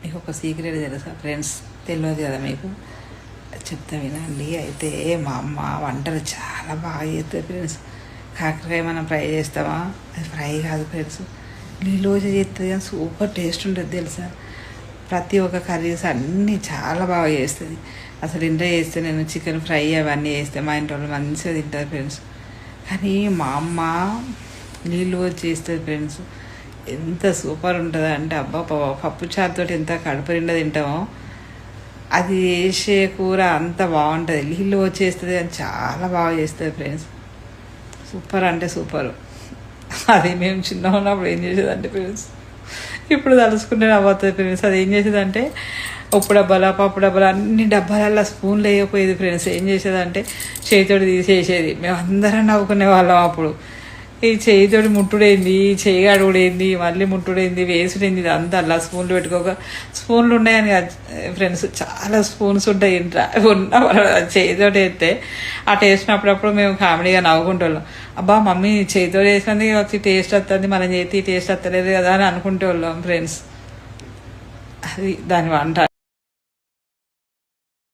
మీకు ఒక సీక్రెట్ తెలుసా ఫ్రెండ్స్? తెలియదు కదా మీకు, చెప్తా వినండి. అయితే మా అమ్మ వంటలు చాలా బాగా చేస్తుంది ఫ్రెండ్స్. కాకరకాయ మనం ఫ్రై చేస్తామా, అది ఫ్రై కాదు ఫ్రెండ్స్, నీలోజ చేస్తుంది కానీ సూపర్ టేస్ట్ ఉంటుంది తెలుసా. ప్రతి ఒక్క కర్రీస్ అన్నీ చాలా బాగా చేస్తుంది. అసలు ఇంట్లో చేస్తే నేను చికెన్ ఫ్రై అవన్నీ చేస్తే మా ఇంట్లో వాళ్ళు మంచిగా తింటారు ఫ్రెండ్స్. కానీ మా అమ్మ నీళ్ళు చేస్తుంది ఫ్రెండ్స్, ఎంత సూపర్ ఉంటుంది అంటే అబ్బా, పప్పు చారుతో ఎంత కడుపు నిండా తింటామో, అది చేసే కూర అంత బాగుంటుంది. నీళ్ళు వచ్చేస్తుంది అని చాలా బాగా చేస్తుంది ఫ్రెండ్స్. సూపర్ అంటే సూపర్. అది మేము చిన్న ఉన్నప్పుడు ఏం చేసేదంటే ఫ్రెండ్స్, ఇప్పుడు తలుసుకుంటే నవ్వుతుంది ఫ్రెండ్స్. అది ఏం చేసేదంటే ఉప్పు డబ్బాలు పప్పు డబ్బాలు అన్ని డబ్బాలల్లో స్పూన్లు వేయకపోయేది ఫ్రెండ్స్. ఏం చేసేదంటే చేతితోటి తీసేసేది. మేము అందరం నవ్వుకునే వాళ్ళం అప్పుడు. ఈ చేయితోటి ముట్టుడైంది, చేయి అడుగుడైంది, మళ్ళీ ముట్టుడైంది, వేసుడైంది, ఇదంతా అలా స్పూన్లు పెట్టుకోక. స్పూన్లు ఉన్నాయని ఫ్రెండ్స్, చాలా స్పూన్స్ ఉంటాయి ఇంట్లో. ఉన్న చేయితోటి వేస్తే ఆ టేస్ట్ అప్పుడప్పుడు మేము కామెడీగా నవ్వుకుంటాం. అబ్బా మమ్మీ చేతితో వేసినందుకు వచ్చి టేస్ట్ వస్తుంది, మనం చేతి టేస్ట్ వస్తలేదు కదా అని అనుకుంటే వాళ్ళం ఫ్రెండ్స్. అది దాని వంట